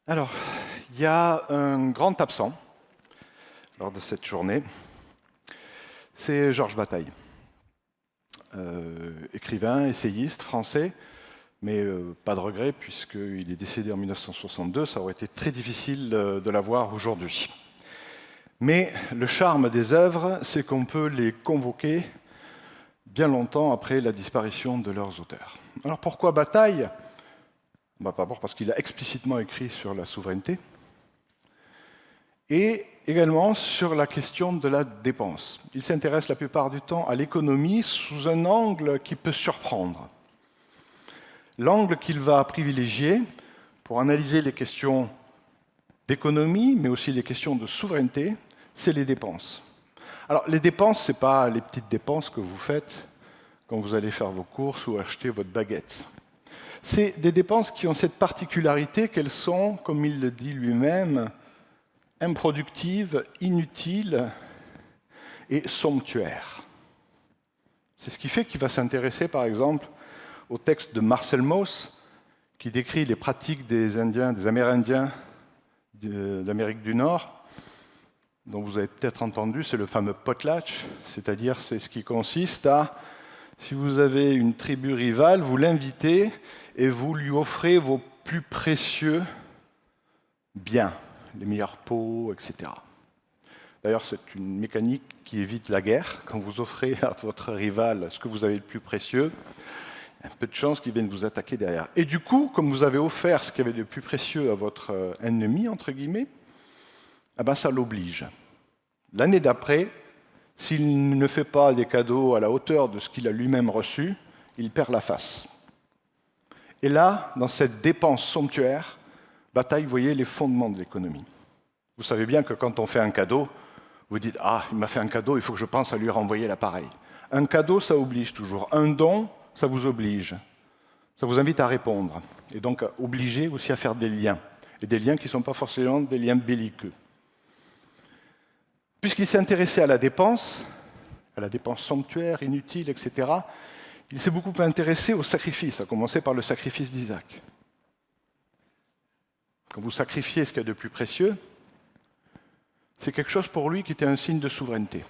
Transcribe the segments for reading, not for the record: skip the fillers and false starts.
Alors, il y a un grand absent lors de cette journée, c'est Georges Bataille, écrivain, essayiste français, mais pas de regret puisqu'il est décédé en 1962, ça aurait été très difficile de l'avoir aujourd'hui. Mais le charme des œuvres, c'est qu'on peut les convoquer bien longtemps après la disparition de leurs auteurs. Alors pourquoi Bataille ? D'abord parce qu'il a explicitement écrit sur la souveraineté, et également sur la question de la dépense. Il s'intéresse la plupart du temps à l'économie sous un angle qui peut surprendre. L'angle qu'il va privilégier pour analyser les questions d'économie, mais aussi les questions de souveraineté, c'est les dépenses. Alors, les dépenses, ce n'est pas les petites dépenses que vous faites quand vous allez faire vos courses ou acheter votre baguette. C'est des dépenses qui ont cette particularité qu'elles sont, comme il le dit lui-même, improductives, inutiles et somptuaires. C'est ce qui fait qu'il va s'intéresser, par exemple, au texte de Marcel Mauss, qui décrit les pratiques des Indiens, des Amérindiens d'Amérique du Nord, dont vous avez peut-être entendu, c'est le fameux potlatch, c'est-à-dire c'est ce qui consiste à, si vous avez une tribu rivale, vous l'invitez et vous lui offrez vos plus précieux biens, les meilleures peaux, etc. D'ailleurs, c'est une mécanique qui évite la guerre. Quand vous offrez à votre rival ce que vous avez de plus précieux, il y a un peu de chance qu'il vienne vous attaquer derrière. Et du coup, comme vous avez offert ce qu'il y avait de plus précieux à votre ennemi, entre guillemets, eh ben ça l'oblige. L'année d'après, s'il ne fait pas des cadeaux à la hauteur de ce qu'il a lui-même reçu, il perd la face. Et là, dans cette dépense somptuaire, Bataille voyait les fondements de l'économie. Vous savez bien que quand on fait un cadeau, vous dites « Ah, il m'a fait un cadeau, il faut que je pense à lui renvoyer l'appareil ». Un cadeau, ça oblige toujours. Un don, ça vous oblige. Ça vous invite à répondre. Et donc, obliger aussi à faire des liens. Et des liens qui ne sont pas forcément des liens belliqueux. Puisqu'il s'est intéressé à la dépense somptuaire, inutile, etc., il s'est beaucoup intéressé au sacrifice, à commencer par le sacrifice d'Isaac. Quand vous sacrifiez ce qu'il y a de plus précieux, c'est quelque chose pour lui qui était un signe de souveraineté.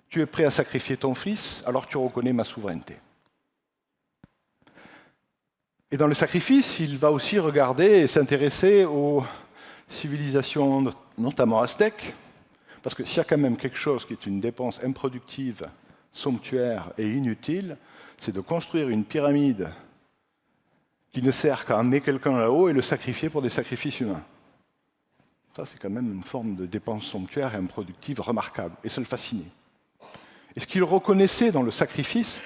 Tu es prêt à sacrifier ton fils, alors tu reconnais ma souveraineté. Et dans le sacrifice, il va aussi regarder et s'intéresser aux civilisations, notamment aztèques, parce que s'il y a quand même quelque chose qui est une dépense improductive, somptuaire et inutile, c'est de construire une pyramide qui ne sert qu'à amener quelqu'un là-haut et le sacrifier pour des sacrifices humains. Ça, c'est quand même une forme de dépense somptuaire et improductive remarquable, et ça le fascinait. Et ce qu'il reconnaissait dans le sacrifice,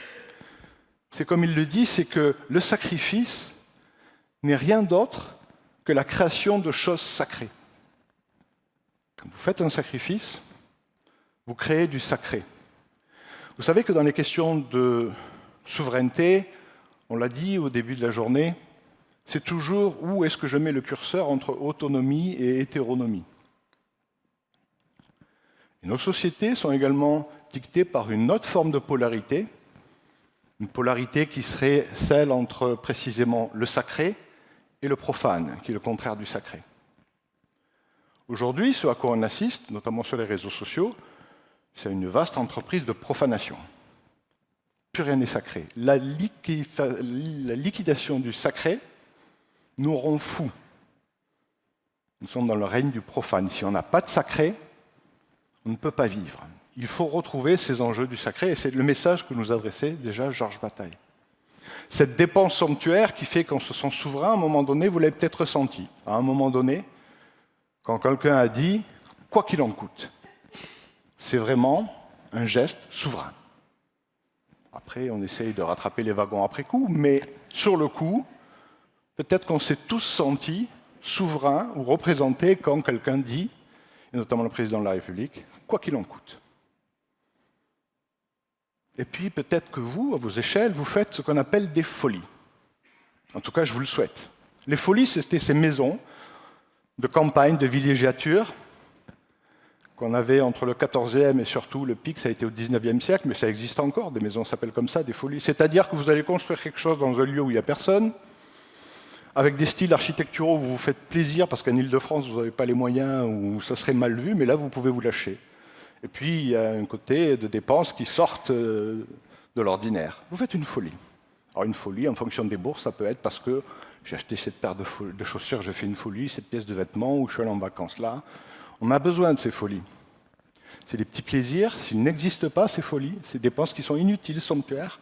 c'est comme il le dit, c'est que le sacrifice n'est rien d'autre que la création de choses sacrées. Quand vous faites un sacrifice, vous créez du sacré. Vous savez que dans les questions de souveraineté, on l'a dit au début de la journée, c'est toujours où est-ce que je mets le curseur entre autonomie et hétéronomie. Et nos sociétés sont également dictées par une autre forme de polarité, une polarité qui serait celle entre précisément le sacré et le profane, qui est le contraire du sacré. Aujourd'hui, ce à quoi on assiste, notamment sur les réseaux sociaux, c'est une vaste entreprise de profanation. Plus rien n'est sacré. La liquidation du sacré nous rend fous. Nous sommes dans le règne du profane. Si on n'a pas de sacré, on ne peut pas vivre. Il faut retrouver ces enjeux du sacré, et c'est le message que nous adressait déjà Georges Bataille. Cette dépense somptuaire qui fait qu'on se sent souverain, à un moment donné, vous l'avez peut-être ressenti. À un moment donné, quand quelqu'un a dit « quoi qu'il en coûte », c'est vraiment un geste souverain. Après, on essaye de rattraper les wagons après coup, mais sur le coup, peut-être qu'on s'est tous sentis souverains ou représentés quand quelqu'un dit, et notamment le président de la République, « quoi qu'il en coûte ». Et puis peut-être que vous, à vos échelles, vous faites ce qu'on appelle des folies. En tout cas, je vous le souhaite. Les folies, c'était ces maisons de campagne, de villégiature, qu'on avait entre le XIVe et surtout le pic, ça a été au XIXe siècle, mais ça existe encore, des maisons s'appellent comme ça, des folies. C'est-à-dire que vous allez construire quelque chose dans un lieu où il n'y a personne, avec des styles architecturaux où vous vous faites plaisir parce qu'en Ile-de-France, vous n'avez pas les moyens ou ça serait mal vu, mais là, vous pouvez vous lâcher. Et puis, il y a un côté de dépenses qui sortent de l'ordinaire. Vous faites une folie. Alors, une folie, en fonction des bourses, ça peut être parce que j'ai acheté cette paire de chaussures, j'ai fait une folie, cette pièce de vêtements, ou je suis allé en vacances là. On a besoin de ces folies. C'est des petits plaisirs. S'ils n'existent pas, ces folies, ces dépenses qui sont inutiles, somptuaires,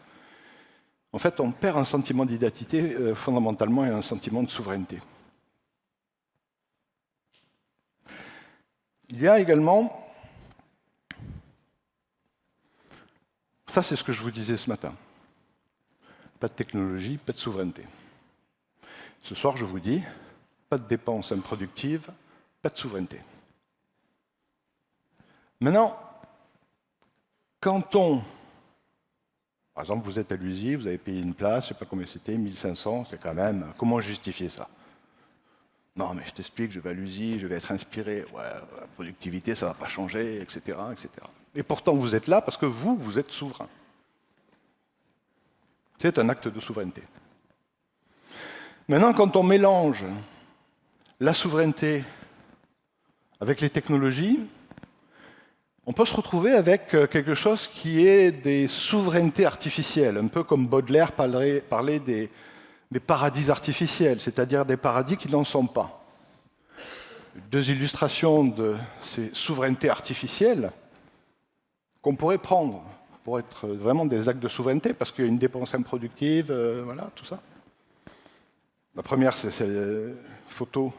en fait, on perd un sentiment d'identité fondamentalement et un sentiment de souveraineté. Il y a également, ça c'est ce que je vous disais ce matin, pas de technologie, pas de souveraineté. Ce soir, je vous dis, pas de dépenses improductives, pas de souveraineté. Maintenant, quand on... Par exemple, vous êtes à l'USI, vous avez payé une place, je ne sais pas combien c'était, 1500, c'est quand même... Comment justifier ça? Non, mais je t'explique, je vais à l'USI, je vais être inspiré. Ouais, la productivité, ça ne va pas changer, etc., etc. Et pourtant, vous êtes là parce que vous êtes souverain. C'est un acte de souveraineté. Maintenant, quand on mélange la souveraineté avec les technologies, on peut se retrouver avec quelque chose qui est des souverainetés artificielles, un peu comme Baudelaire parlait des paradis artificiels, c'est-à-dire des paradis qui n'en sont pas. Deux illustrations de ces souverainetés artificielles qu'on pourrait prendre pour être vraiment des actes de souveraineté, parce qu'il y a une dépense improductive, voilà, tout ça. La première, c'est cette photo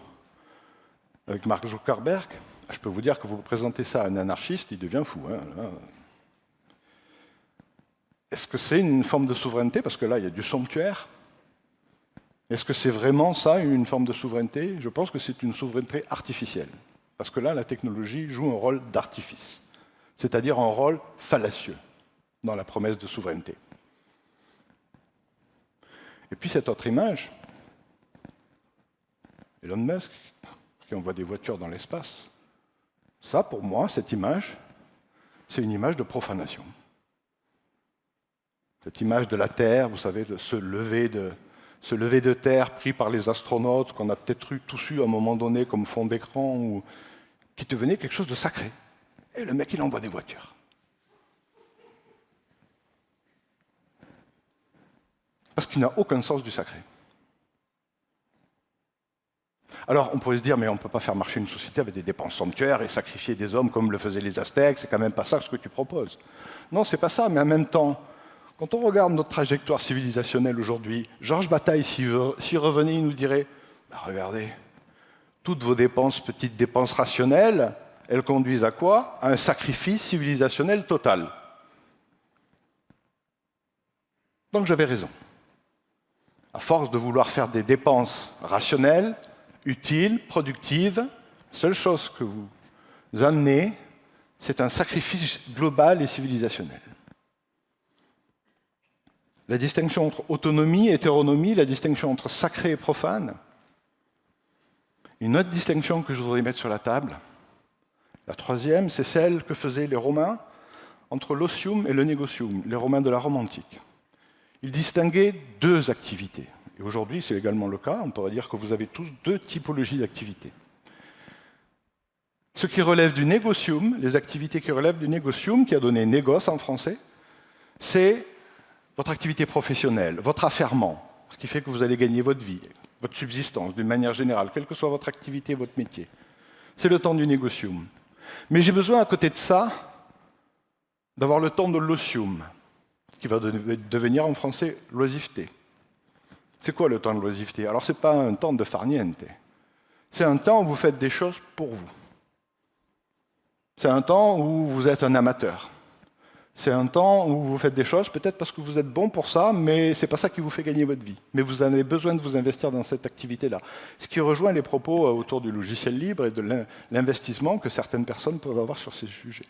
avec Mark Zuckerberg. Je peux vous dire que vous présentez ça à un anarchiste, il devient fou. Hein, est-ce que c'est une forme de souveraineté? Parce que là, il y a du somptuaire. Est-ce que c'est vraiment ça, une forme de souveraineté? Je pense que c'est une souveraineté artificielle. Parce que là, la technologie joue un rôle d'artifice, c'est-à-dire un rôle fallacieux dans la promesse de souveraineté. Et puis cette autre image, Elon Musk, qui envoie des voitures dans l'espace, ça, pour moi, cette image, c'est une image de profanation. Cette image de la Terre, vous savez, de ce lever de terre pris par les astronautes, qu'on a peut-être tous eu à un moment donné comme fond d'écran, ou qui devenait quelque chose de sacré. Et le mec, il envoie des voitures. Parce qu'il n'a aucun sens du sacré. Alors, on pourrait se dire, mais on ne peut pas faire marcher une société avec des dépenses somptuaires et sacrifier des hommes comme le faisaient les Aztèques, c'est quand même pas ça ce que tu proposes. Non, c'est pas ça, mais en même temps, quand on regarde notre trajectoire civilisationnelle aujourd'hui, Georges Bataille, s'il revenait, il nous dirait, regardez, toutes vos dépenses, petites dépenses rationnelles, elles conduisent à quoi? À un sacrifice civilisationnel total. Donc j'avais raison. À force de vouloir faire des dépenses rationnelles, utiles, productives, seule chose que vous amenez, c'est un sacrifice global et civilisationnel. La distinction entre autonomie et hétéronomie, la distinction entre sacré et profane. Une autre distinction que je voudrais mettre sur la table, la troisième, c'est celle que faisaient les Romains entre l'osium et le négocium, les Romains de la Rome antique. Ils distinguaient deux activités. Et aujourd'hui, c'est également le cas, on pourrait dire que vous avez tous deux typologies d'activités. Ce qui relève du négocium, les activités qui relèvent du négocium, qui a donné négoce en français, c'est votre activité professionnelle, votre affairement, ce qui fait que vous allez gagner votre vie, votre subsistance, d'une manière générale, quelle que soit votre activité, votre métier. C'est le temps du négocium. Mais j'ai besoin, à côté de ça, d'avoir le temps de l'osium, qui va devenir en français l'oisiveté. C'est quoi le temps de l'oisiveté? Alors, ce n'est pas un temps de farniente. C'est un temps où vous faites des choses pour vous. C'est un temps où vous êtes un amateur. C'est un temps où vous faites des choses, peut-être parce que vous êtes bon pour ça, mais ce n'est pas ça qui vous fait gagner votre vie. Mais vous avez besoin de vous investir dans cette activité-là. Ce qui rejoint les propos autour du logiciel libre et de l'investissement que certaines personnes peuvent avoir sur ces sujets.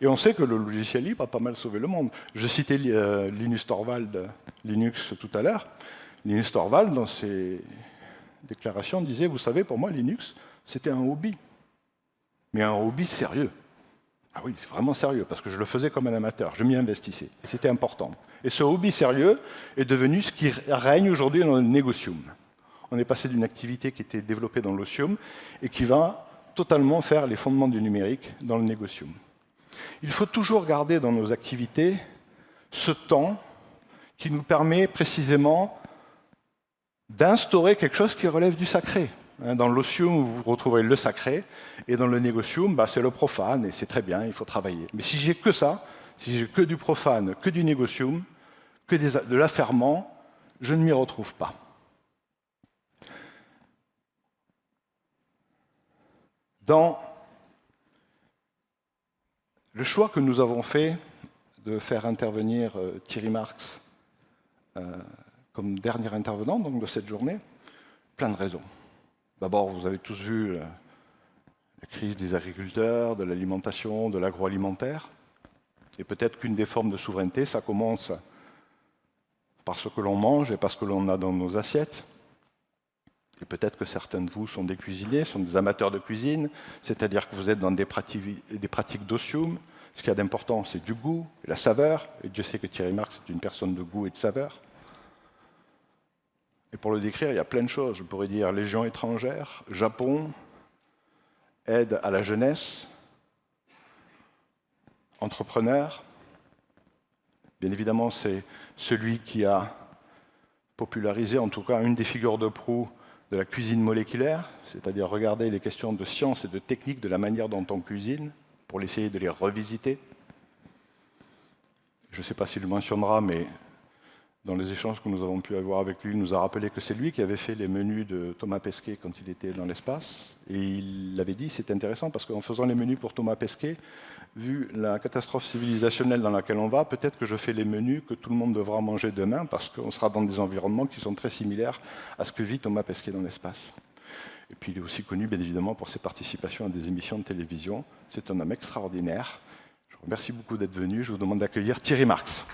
Et on sait que le logiciel libre a pas mal sauvé le monde. Je citais Linus Torvald, Linux tout à l'heure. Linus Torvald, dans ses déclarations, disait, vous savez, pour moi, Linux, c'était un hobby. Mais un hobby sérieux. Ah oui, c'est vraiment sérieux, parce que je le faisais comme un amateur, je m'y investissais, et c'était important. Et ce hobby sérieux est devenu ce qui règne aujourd'hui dans le négocium. On est passé d'une activité qui était développée dans l'Osium et qui va totalement faire les fondements du numérique dans le Negocium. Il faut toujours garder dans nos activités ce temps qui nous permet précisément d'instaurer quelque chose qui relève du sacré. Dans l'Osium, vous retrouverez le sacré, et dans le Negocium, c'est le profane, et c'est très bien, il faut travailler. Mais si j'ai que ça, si j'ai que du profane, que du Negocium, que de l'affairement, je ne m'y retrouve pas. Dans le choix que nous avons fait de faire intervenir Thierry Marx comme dernier intervenant donc, de cette journée, plein de raisons. D'abord, vous avez tous vu la crise des agriculteurs, de l'alimentation, de l'agroalimentaire. Et peut-être qu'une des formes de souveraineté, ça commence par ce que l'on mange et par ce que l'on a dans nos assiettes. Et peut-être que certains de vous sont des cuisiniers, sont des amateurs de cuisine, c'est-à-dire que vous êtes dans des pratiques d'osium. Ce qu'il y a d'important, c'est du goût et la saveur. Et Dieu sait que Thierry Marx est une personne de goût et de saveur. Et pour le décrire, il y a plein de choses. Je pourrais dire Légion étrangère, Japon, aide à la jeunesse, entrepreneur. Bien évidemment, c'est celui qui a popularisé, en tout cas, une des figures de proue de la cuisine moléculaire, c'est-à-dire regarder les questions de science et de technique de la manière dont on cuisine, pour essayer de les revisiter. Je ne sais pas s'il le mentionnera, mais dans les échanges que nous avons pu avoir avec lui, il nous a rappelé que c'est lui qui avait fait les menus de Thomas Pesquet quand il était dans l'espace. Et il l'avait dit, c'est intéressant, parce qu'en faisant les menus pour Thomas Pesquet, vu la catastrophe civilisationnelle dans laquelle on va, peut-être que je fais les menus que tout le monde devra manger demain, parce qu'on sera dans des environnements qui sont très similaires à ce que vit Thomas Pesquet dans l'espace. Et puis il est aussi connu, bien évidemment, pour ses participations à des émissions de télévision. C'est un homme extraordinaire. Je vous remercie beaucoup d'être venu. Je vous demande d'accueillir Thierry Marx.